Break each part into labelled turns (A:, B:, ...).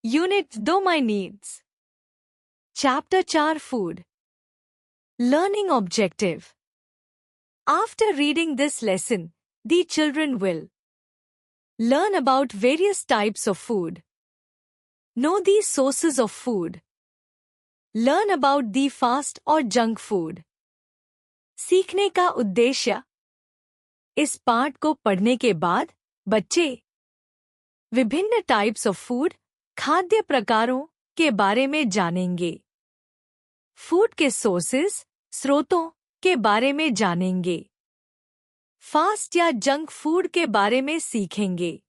A: Unit 2 My Needs. Chapter 4 Food. Learning Objective. After reading this lesson, the children will learn about various types of food, know the sources of food, learn about the fast और junk food. सीखने का उद्देश्य. इस पाठ को पढ़ने के बाद बच्चे विभिन्न टाइप्स ऑफ फूड, खाद्य प्रकारों के बारे में जानेंगे. फूड के सोर्सेस, स्रोतों के बारे में जानेंगे. फास्ट या जंक फूड के बारे में सीखेंगे.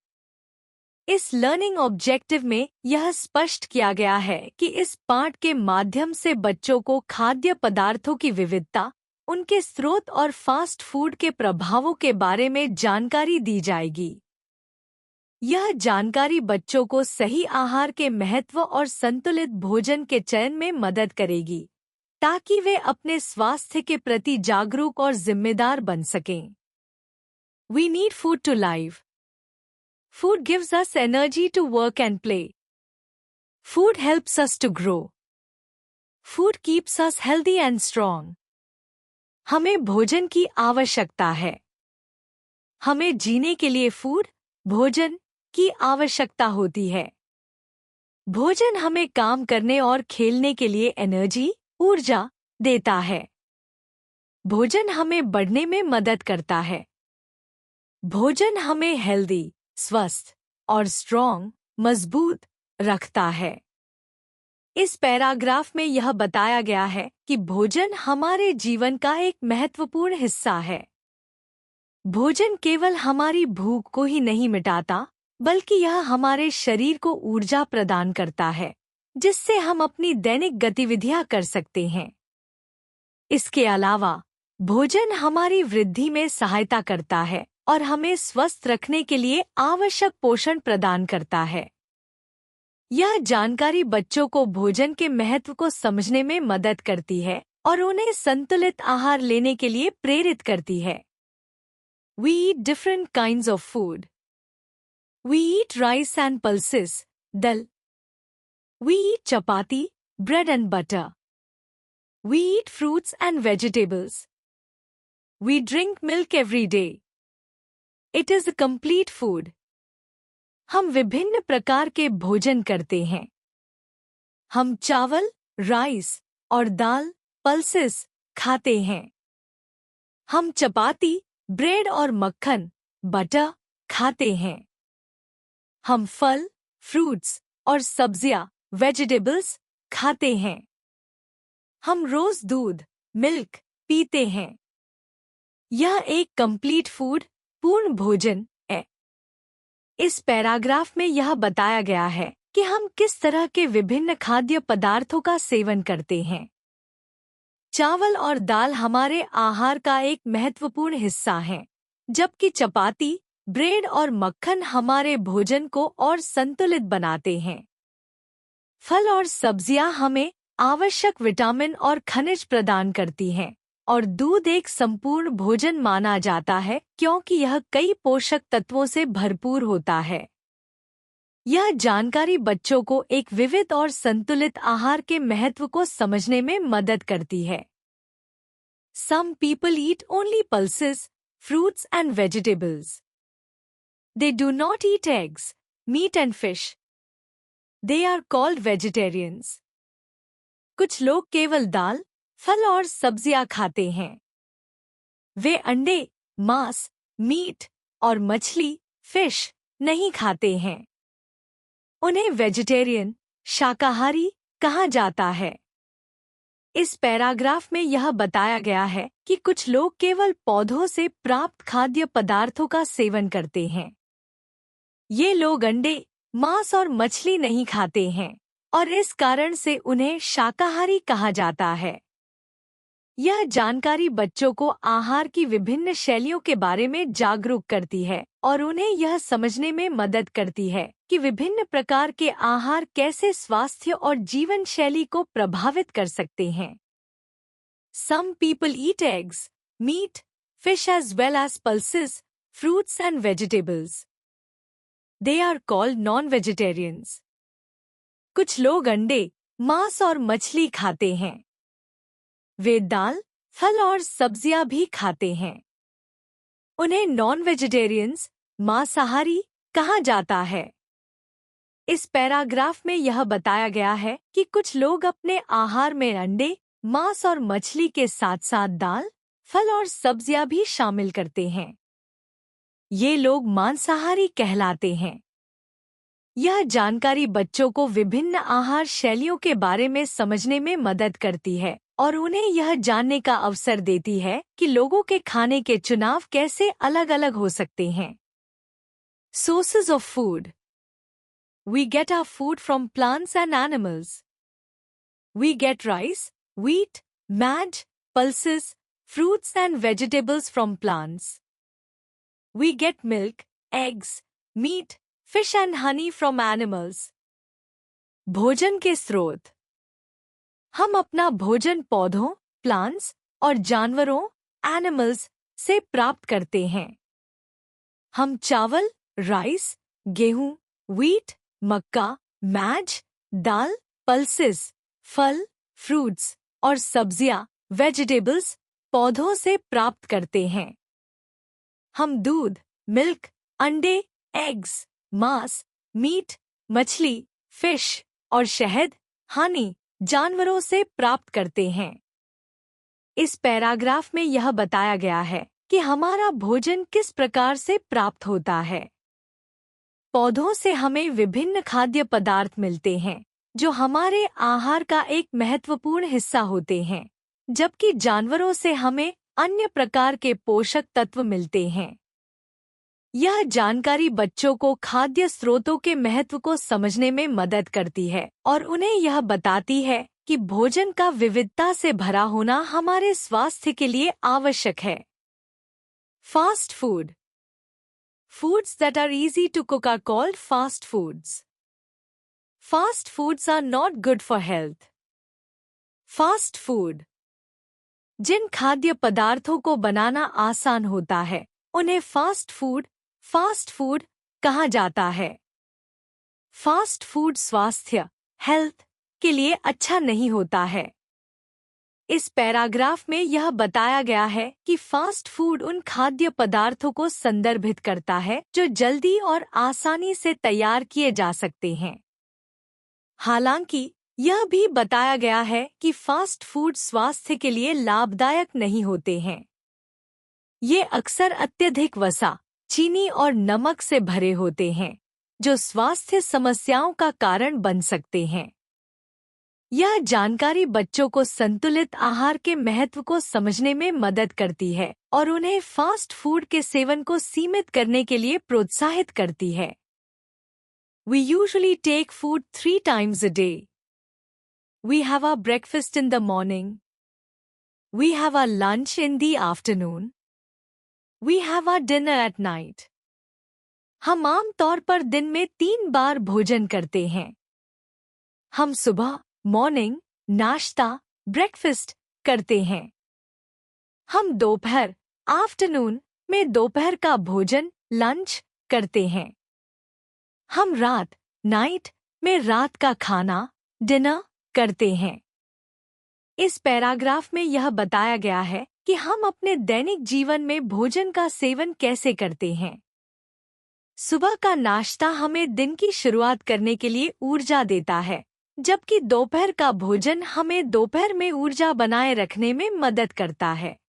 A: इस लर्निंग ऑब्जेक्टिव में यह स्पष्ट किया गया है कि इस पाठ के माध्यम से बच्चों को खाद्य पदार्थों की विविधता, उनके स्रोत और फास्ट फूड के प्रभावों के बारे में जानकारी दी जाएगी. यह जानकारी बच्चों को सही आहार के महत्व और संतुलित भोजन के चयन में मदद करेगी, ताकि वे अपने स्वास्थ्य के प्रति जागरूक और जिम्मेदार बन सकें. We need food to live. Food gives us energy to work and play. Food helps us to grow. Food keeps us healthy and strong. हमें भोजन की आवश्यकता है. हमें जीने के लिए फूड, भोजन की आवश्यकता होती है. भोजन हमें काम करने और खेलने के लिए एनर्जी, ऊर्जा देता है. भोजन हमें बढ़ने में मदद करता है. भोजन हमें हेल्दी, स्वस्थ और स्ट्रॉन्ग, मजबूत रखता है. इस पैराग्राफ में यह बताया गया है कि भोजन हमारे जीवन का एक महत्वपूर्ण हिस्सा है. भोजन केवल हमारी भूख को ही नहीं मिटाता, बल्कि यह हमारे शरीर को ऊर्जा प्रदान करता है, जिससे हम अपनी दैनिक गतिविधियां कर सकते हैं. इसके अलावा भोजन हमारी वृद्धि में सहायता करता है और हमें स्वस्थ रखने के लिए आवश्यक पोषण प्रदान करता है. यह जानकारी बच्चों को भोजन के महत्व को समझने में मदद करती है और उन्हें संतुलित आहार लेने के लिए प्रेरित करती है. We eat different kinds of food. We eat rice and pulses, dal. We eat chapati, bread and butter. We eat fruits and vegetables. We drink milk every day. It is a complete food. हम विभिन्न प्रकार के भोजन करते हैं. हम चावल, rice और दाल, पल्सेस खाते हैं. हम चपाती, ब्रेड और मक्खन, बटर खाते हैं. हम फल, फ्रूट्स और सब्जियां, वेजिटेबल्स खाते हैं. हम रोज दूध, मिल्क पीते हैं. यह एक कंप्लीट फूड, पूर्ण भोजन है. इस पैराग्राफ में यह बताया गया है कि हम किस तरह के विभिन्न खाद्य पदार्थों का सेवन करते हैं. चावल और दाल हमारे आहार का एक महत्वपूर्ण हिस्सा हैं, जबकि चपाती, ब्रेड और मक्खन हमारे भोजन को और संतुलित बनाते हैं. फल और सब्जियां हमें आवश्यक विटामिन और खनिज प्रदान करती हैं, और दूध एक संपूर्ण भोजन माना जाता है क्योंकि यह कई पोषक तत्वों से भरपूर होता है. यह जानकारी बच्चों को एक विविध और संतुलित आहार के महत्व को समझने में मदद करती है. Some people eat only pulses, fruits and vegetables. They do not eat eggs, meat and fish. They are called vegetarians. कुछ लोग केवल दाल, फल और सब्जियां खाते हैं. वे अंडे, मांस, मीट और मछली, फिश नहीं खाते हैं. उन्हें वेजिटेरियन, शाकाहारी कहा जाता है. इस पैराग्राफ में यह बताया गया है कि कुछ लोग केवल पौधों से प्राप्त खाद्य पदार्थों का सेवन करते हैं. ये लोग अंडे, मांस और मछली नहीं खाते हैं और इस कारण से उन्हें शाकाहारी कहा जाता है. यह जानकारी बच्चों को आहार की विभिन्न शैलियों के बारे में जागरूक करती है और उन्हें यह समझने में मदद करती है कि विभिन्न प्रकार के आहार कैसे स्वास्थ्य और जीवन शैली को प्रभावित कर सकते हैं. Some people eat eggs, meat, fish as well as pulses, fruits and vegetables. They are called non-vegetarians. कुछ लोग अंडे, मांस और मछली खाते हैं। वे दाल, फल और सब्जियां भी खाते हैं। उन्हें नॉन वेजिटेरियंस, मांसाहारी कहा जाता है। इस पैराग्राफ में यह बताया गया है कि कुछ लोग अपने आहार में अंडे, मांस और मछली के साथ साथ दाल, फल और सब्जियां भी शामिल करते हैं। ये लोग मांसाहारी कहलाते हैं। यह जानकारी बच्चों को विभिन्न आहार शैलियों के बारे में समझने में मदद करती है और उन्हें यह जानने का अवसर देती है कि लोगों के खाने के चुनाव कैसे अलग-अलग हो सकते हैं। Sources of food. We get our food from plants and animals. We get rice, wheat, maj, pulses, fruits and vegetables from plants. We get milk, eggs, meat, fish and honey from animals. भोजन के स्रोत। हम अपना भोजन पौधों, plants और जानवरों, animals से प्राप्त करते हैं। हम चावल, राइस, गेहूं, व्हीट, मक्का, मैज, दाल, पल्सेस, फल, फ्रूट्स और सब्जियां, वेजिटेबल्स, पौधों से प्राप्त करते हैं। हम दूध, मिल्क, अंडे, एग्स, मांस, मीट, मछली, फिश और शहद, हनी, जानवरों से प्राप्त करते हैं। इस पैराग्राफ में यह बताया गया है कि हमारा भोजन किस प्रकार से प्राप्त होता है। पौधों से हमें विभिन्न खाद्य पदार्थ मिलते हैं जो हमारे आहार का एक महत्वपूर्ण हिस्सा होते हैं, जबकि जानवरों से हमें अन्य प्रकार के पोषक तत्व मिलते हैं। यह जानकारी बच्चों को खाद्य स्रोतों के महत्व को समझने में मदद करती है और उन्हें यह बताती है कि भोजन का विविधता से भरा होना हमारे स्वास्थ्य के लिए आवश्यक है। Fast food. Foods that are easy to cook are called fast foods. Fast foods are not good for health. Fast food. जिन खाद्य पदार्थों को बनाना आसान होता है, उन्हें फास्ट फूड कहा जाता है। फास्ट फूड स्वास्थ्य, हेल्थ के लिए अच्छा नहीं होता है। इस पैराग्राफ में यह बताया गया है कि फास्ट फूड उन खाद्य पदार्थों को संदर्भित करता है जो जल्दी और आसानी से तैयार किए जा सकते हैं। हालांकि यह भी बताया गया है कि फास्ट फूड स्वास्थ्य के लिए लाभदायक नहीं होते हैं। ये अक्सर अत्यधिक वसा, चीनी और नमक से भरे होते हैं, जो स्वास्थ्य समस्याओं का कारण बन सकते हैं। यह जानकारी बच्चों को संतुलित आहार के महत्व को समझने में मदद करती है और उन्हें फास्ट फूड के सेवन को सीमित करने के लिए प्रोत्साहित करती है। We usually take food 3 times a day. We have our breakfast in the morning. We have our lunch in the afternoon. We have our dinner at night. हम आम तौर पर दिन में 3 बार भोजन करते हैं। हम सुबह, मॉर्निंग, नाश्ता, ब्रेकफास्ट करते हैं। हम दोपहर, आफ्टरनून में दोपहर का भोजन, लंच करते हैं। हम रात, नाइट में रात का खाना, डिनर करते हैं। इस पैराग्राफ में यह बताया गया है कि हम अपने दैनिक जीवन में भोजन का सेवन कैसे करते हैं। सुबह का नाश्ता हमें दिन की शुरुआत करने के लिए ऊर्जा देता है, जबकि दोपहर का भोजन हमें दोपहर में ऊर्जा बनाए रखने में मदद करता है।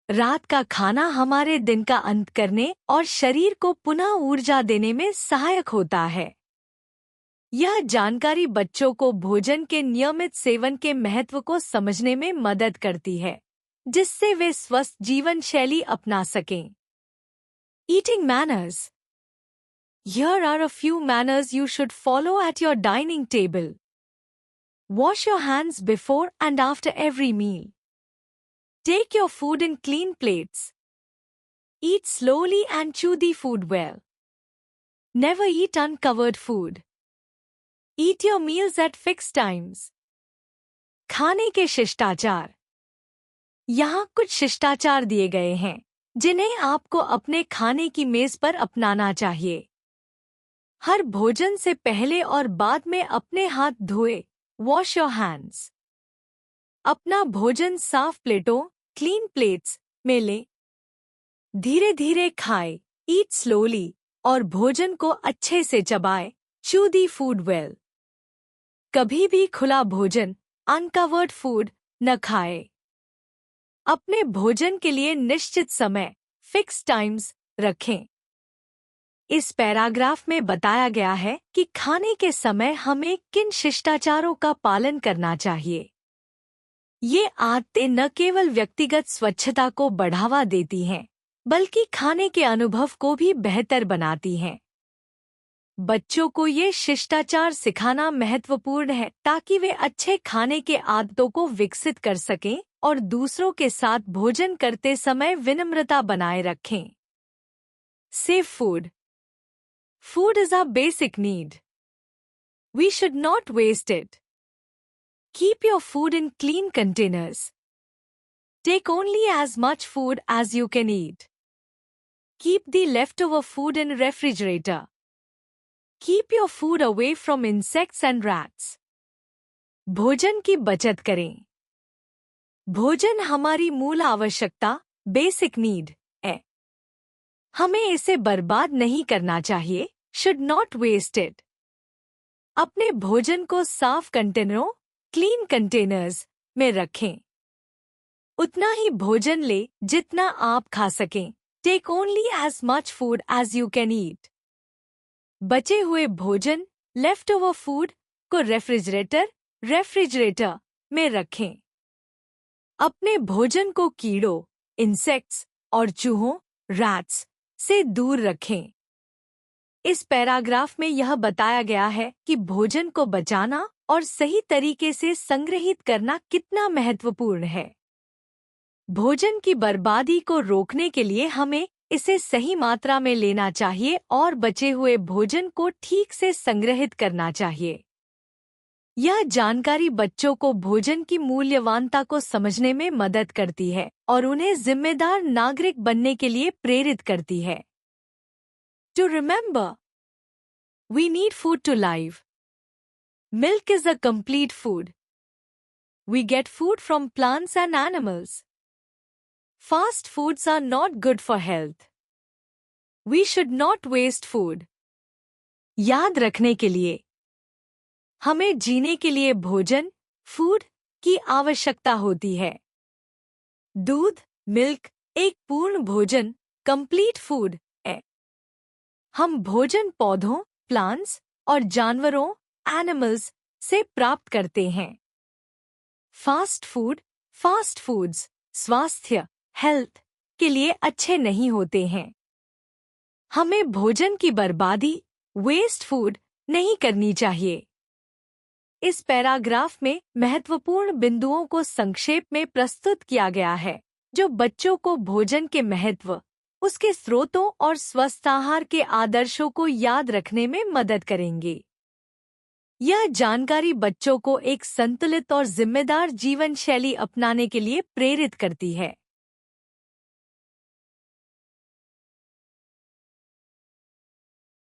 A: रात का खाना हमारे दिन का अंत करने और शरीर को पुनः ऊर्जा देने में सहायक होता है। यह जानकारी बच्चों को भोजन के नियमित सेवन के महत्व को समझने में मदद करती है, जिससे वे स्वस्थ जीवन शैली अपना सकें। Eating manners. Here are a few manners you should follow at your dining table. Wash your hands before and after every meal. Take your food in clean plates. Eat slowly and chew the food well. Never eat uncovered food. Eat your meals at fixed times. खाने के शिष्टाचार। यहाँ कुछ शिष्टाचार दिए गए हैं, जिन्हें आपको अपने खाने की मेज पर अपनाना चाहिए। हर भोजन से पहले और बाद में अपने हाथ धोए। Wash your hands. अपना भोजन साफ प्लेटों क्लीन प्लेट्स में लें। धीरे धीरे खाएं। ईट स्लोली और भोजन को अच्छे से चबाएं। Chew the food well. कभी भी खुला भोजन अनकवर्ड फूड न खाएं। अपने भोजन के लिए निश्चित समय फिक्स टाइम्स रखें। इस पैराग्राफ में बताया गया है कि खाने के समय हमें किन शिष्टाचारों का पालन करना चाहिए। ये आदतें न केवल व्यक्तिगत स्वच्छता को बढ़ावा देती हैं, बल्कि खाने के अनुभव को भी बेहतर बनाती हैं। बच्चों को ये शिष्टाचार सिखाना महत्वपूर्ण है ताकि वे अच्छे खाने के आदतों को विकसित कर सकें और दूसरों के साथ भोजन करते समय विनम्रता बनाए रखें। Safe food. Food is our basic need. We should not waste it. Keep your food in clean containers. Take only as much food as you can eat. Keep the leftover food in refrigerator. Keep your food away from insects and rats. भोजन की बचत करें। भोजन हमारी मूल आवश्यकता basic need है। हमें इसे बर्बाद नहीं करना चाहिए। Should not waste it. अपने भोजन को साफ कंटेनरों क्लीन कंटेनर्स में रखें। उतना ही भोजन ले जितना आप खा सकें। Take only as much food as you can eat. बचे हुए भोजन लेफ्ट ओवर फूड को रेफ्रिजरेटर में रखें। अपने भोजन को कीड़ों इंसेक्ट्स और चूहों रैट्स से दूर रखें। इस पैराग्राफ में यह बताया गया है कि भोजन को बचाना और सही तरीके से संग्रहित करना कितना महत्वपूर्ण है। भोजन की बर्बादी को रोकने के लिए हमें इसे सही मात्रा में लेना चाहिए और बचे हुए भोजन को ठीक से संग्रहित करना चाहिए। यह जानकारी बच्चों को भोजन की मूल्यवानता को समझने में मदद करती है और उन्हें जिम्मेदार नागरिक बनने के लिए प्रेरित करती है। To remember, we need food to live. Milk is a complete food. We get food from plants and animals. Fast foods are not good for health. We should not waste food. याद रखने के लिए हमें जीने के लिए भोजन food की आवश्यकता होती है। दूध मिल्क एक पूर्ण भोजन कंप्लीट फूड है। हम भोजन पौधों प्लांट्स और जानवरों एनिमल्स से प्राप्त करते हैं। फास्ट फूड्स स्वास्थ्य हेल्थ के लिए अच्छे नहीं होते हैं। हमें भोजन की बर्बादी वेस्ट फूड नहीं करनी चाहिए। इस पैराग्राफ में महत्वपूर्ण बिंदुओं को संक्षेप में प्रस्तुत किया गया है जो बच्चों को भोजन के महत्व उसके स्रोतों और स्वस्थ आहार के आदर्शों को याद रखने में मदद करेंगे। यह जानकारी बच्चों को एक संतुलित और जिम्मेदार जीवन शैली अपनाने के लिए प्रेरित करती है।